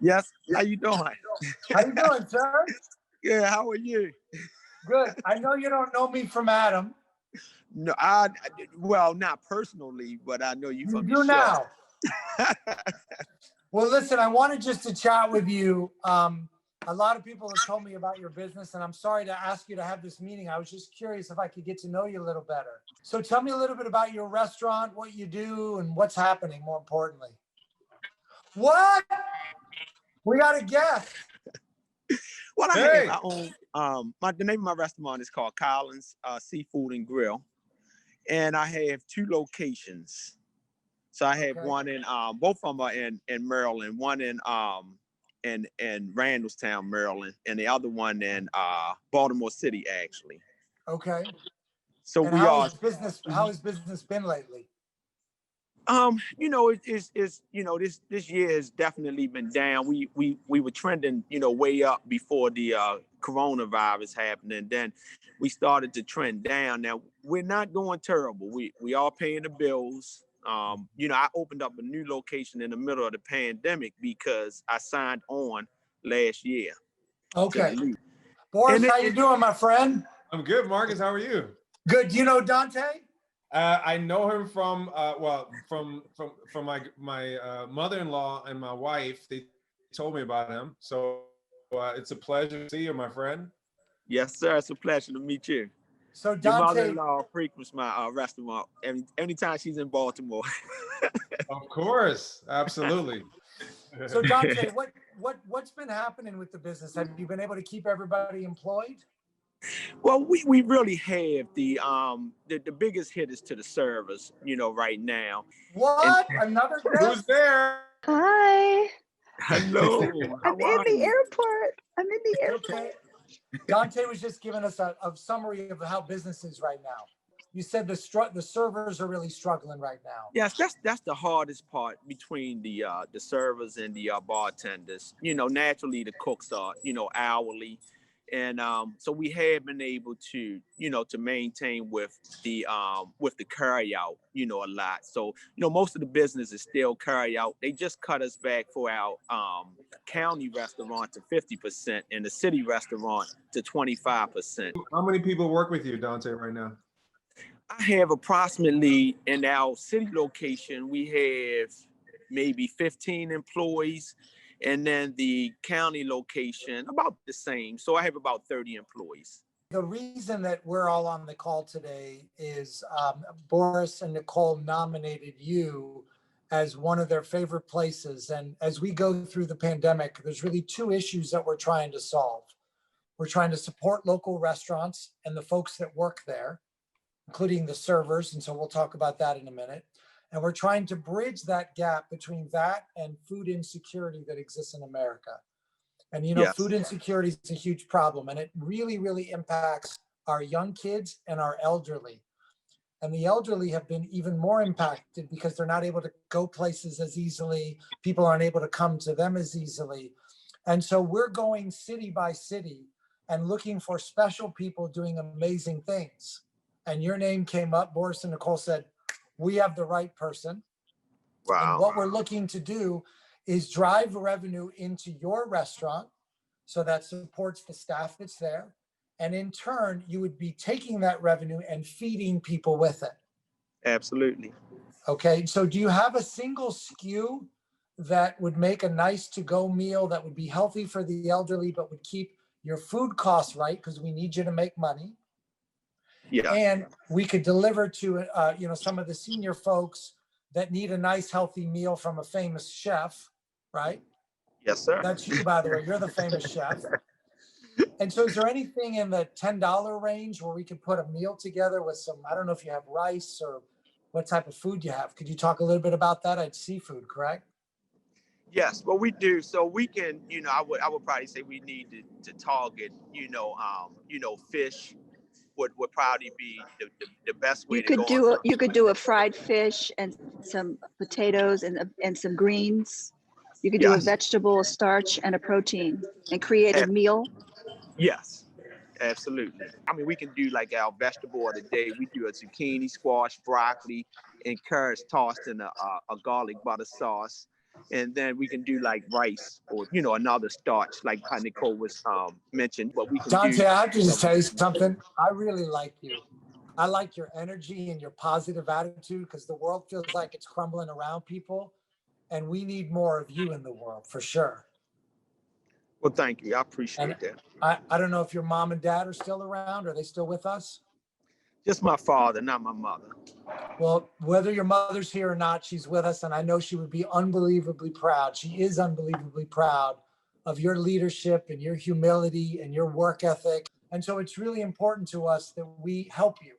Yes. How you doing? How you doing, sir? Yeah. How are you? Good. I know you don't know me from Adam. No, well, not personally, but I know you You from your do show. now. Well, listen, I wanted just to chat with you. A lot of people have told me about your business, and I'm sorry to ask you to have this meeting. I was just curious if I could get to know you a little better. So tell me a little bit about your restaurant, what you do, and what's happening, more importantly. What? We got a guest. Well, I own the name of my restaurant is called Collins Seafood and Grill, and I have two locations. So I have one in both of them are in Maryland, one in Randallstown, Maryland, and the other one in Baltimore City, actually. Okay. So and we how are. how has business been lately? This year has definitely been down. We were trending, way up before the coronavirus happened, and then we started to trend down. Now we're not doing terrible. We are paying the bills. I opened up a new location in the middle of the pandemic because I signed on last year. Okay. Boris, how you doing, my friend? I'm good, Marcus. How are you? Good. Do you know Dante? I know him from my mother-in-law and my wife. They told me about him, so it's a pleasure to see you, my friend. Yes, sir. It's a pleasure to meet you. So Your Dante, mother-in-law frequents my restaurant anytime she's in Baltimore. Of course, absolutely. So Dante, what's been happening with the business? Have you been able to keep everybody employed? Well, we really have the biggest hit is to the servers, right now. What? Another guest? Who's there? Hi. Hello. I'm in the airport. Okay. Dante was just giving us a summary of how business is right now. You said the servers are really struggling right now. Yes, that's the hardest part between the servers and the bartenders. Naturally the cooks are hourly, and so we have been able to to maintain with the carry out a lot. So most of the business is still carry out. They just cut us back for our county restaurant to 50% and the city restaurant to 25%. How many people work with you, Dante, right now? I have approximately, in our city location, we have maybe 15 employees, and then the county location about the same. So I have about 30 employees. The reason that we're all on the call today is Boris and Nicole nominated you as one of their favorite places. And as we go through the pandemic, there's really two issues that we're trying to solve. We're trying to support local restaurants and the folks that work there, including the servers. And so we'll talk about that in a minute. And we're trying to bridge that gap between that and food insecurity that exists in America. And, Yes. Food insecurity is a huge problem, and it really, really impacts our young kids and our elderly. And the elderly have been even more impacted because they're not able to go places as easily. People aren't able to come to them as easily. And so we're going city by city and looking for special people doing amazing things. And your name came up. Boris and Nicole said, we have the right person. Wow. And what we're looking to do is drive revenue into your restaurant so that supports the staff that's there. And in turn, you would be taking that revenue and feeding people with it. Absolutely. Okay, so do you have a single SKU that would make a nice to-go meal that would be healthy for the elderly, but would keep your food costs right, because we need you to make money? Yeah. And we could deliver to some of the senior folks that need a nice healthy meal from a famous chef, right? Yes, sir. That's you, by the way. You're the famous chef. And so is there anything in the $10 range where we could put a meal together with some, I don't know if you have rice or what type of food you have. Could you talk a little bit about that? It's seafood, correct? Yes, well, we do. So we can, I would probably say we need to target, fish would probably be the best way You to could go. you could do a fried fish and some potatoes and some greens. You could do a Yes. vegetable, a starch, and a protein, and create a meal. Yes, absolutely. I mean, we can do like our vegetable of the day. We do a zucchini, squash, broccoli, and carrots tossed in a garlic butter sauce. and then we can do like rice or another starch like how Nicole was mentioned. But we can Dante, do. I have to just tell you something. I really like you. I like your energy and your positive attitude because the world feels like it's crumbling around people, and we need more of you in the world for sure. Well, thank you. I And appreciate that. I don't know if your mom and dad are still around. Are they still with us? Just my father, not my mother. Well, whether your mother's here or not, she's with us. And I know she would be unbelievably proud. She is unbelievably proud of your leadership and your humility and your work ethic. And so it's really important to us that we help you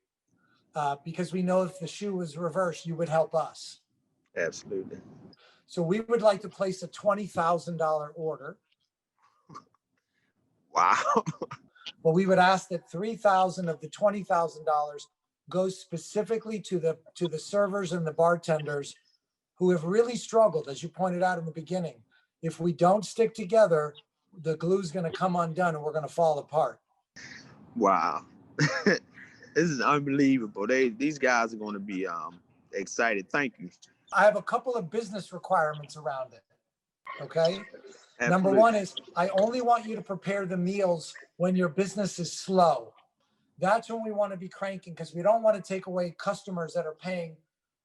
because we know if the shoe was reversed, you would help us. Absolutely. So we would like to place a $20,000 order. Wow. But we would ask that $3,000 of the $20,000 goes specifically to the servers and the bartenders who have really struggled, as you pointed out in the beginning. If we don't stick together, the glue's going to come undone and we're going to fall apart. Wow. This is unbelievable. These guys are going to be excited. Thank you. I have a couple of business requirements around it. Okay. Absolutely. Number one is I only want you to prepare the meals when your business is slow. That's when we want to be cranking because we don't want to take away customers that are paying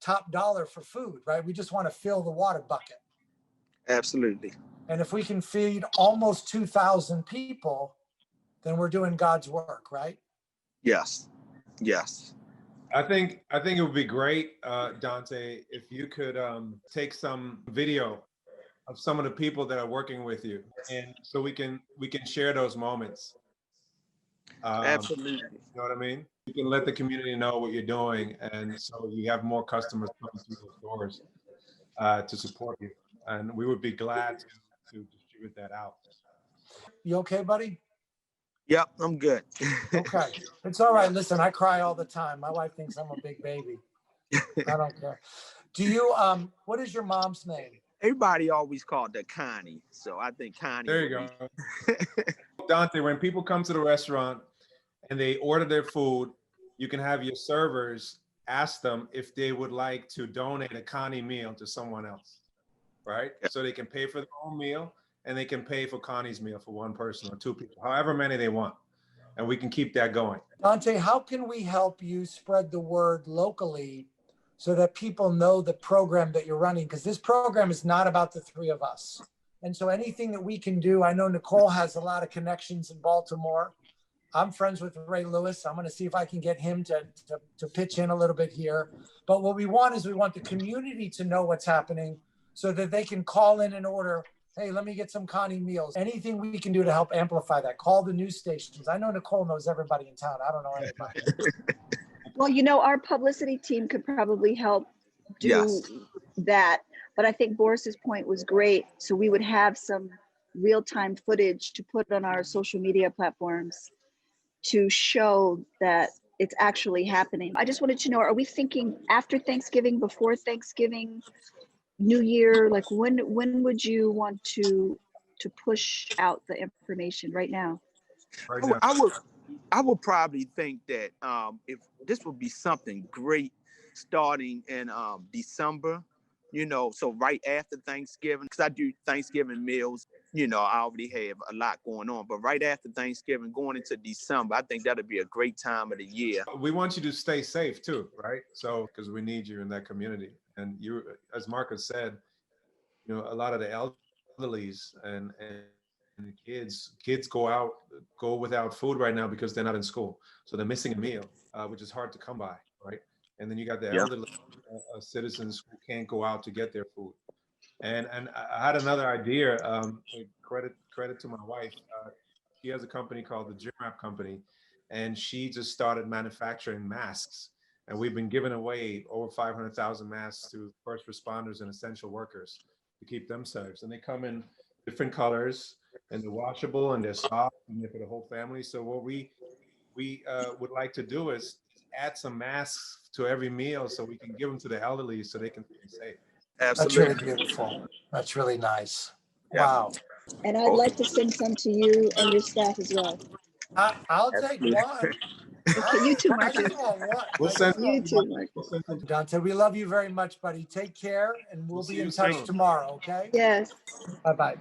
top dollar for food, right? We just want to fill the water bucket. Absolutely. And if we can feed almost 2,000 people, then we're doing God's work, right? Yes. Yes. I think it would be great, Dante, if you could take some video of some of the people that are working with you, and so we can share those moments. Absolutely. You know what I mean? You can let the community know what you're doing, and so you have more customers coming through those doors to support you. And we would be glad to distribute that out. You okay, buddy? Yep, I'm good. Okay. It's all right. Listen, I cry all the time. My wife thinks I'm a big baby. I don't care. Do you, what is your mom's name? Everybody always called her Connie, so I think Connie. There you go. Dante, when people come to the restaurant and they order their food, you can have your servers ask them if they would like to donate a Connie meal to someone else, right? So they can pay for their own meal and they can pay for Connie's meal for one person or two people, however many they want. And we can keep that going. Dante, how can we help you spread the word locally so that people know the program that you're running? Because this program is not about the three of us. And so anything that we can do, I know Nicole has a lot of connections in Baltimore. I'm friends with Ray Lewis. I'm going to see if I can get him to pitch in a little bit here. But what we want is we want the community to know what's happening so that they can call in and order, hey, let me get some Connie meals. Anything we can do to help amplify that. Call the news stations. I know Nicole knows everybody in town. I don't know anybody. Well, our publicity team could probably help do that. But I think Boris's point was great. So we would have some real-time footage to put on our social media platforms to show that it's actually happening. I just wanted to know, are we thinking after Thanksgiving, before Thanksgiving, New Year? Like when would you want to push out the information right now? Right now. I would probably think that if this would be something great starting in December, so right after Thanksgiving, because I do Thanksgiving meals, I already have a lot going on, but right after Thanksgiving, going into December, I think that'll be a great time of the year. We want you to stay safe too, right? So, because we need you in that community. And you, as Marcus said, a lot of the elderlies and kids go without food right now because they're not in school. So they're missing a meal, which is hard to come by, right? And then you got the elderly citizens who can't go out to get their food. And I had another idea. Credit to my wife. She has a company called the Gym Wrap Company, and she just started manufacturing masks. And we've been giving away over 500,000 masks to first responders and essential workers to keep them safe. And they come in different colors, and they're washable, and they're soft, and they're for the whole family. So what we would like to do is add some masks to every meal so we can give them to the elderly so they can be safe. Absolutely. That's really beautiful. That's really nice. Yeah. Wow. And I'd like to send some to you and your staff as well. I'll take one. Okay, you too, Nice Marcus. one, what? We'll Nice send one. You too, Marcus. we'll send it. Dante, we love you very much, buddy. Take care, and we'll We'll see be in you touch soon. tomorrow, okay? Yes. Bye-bye.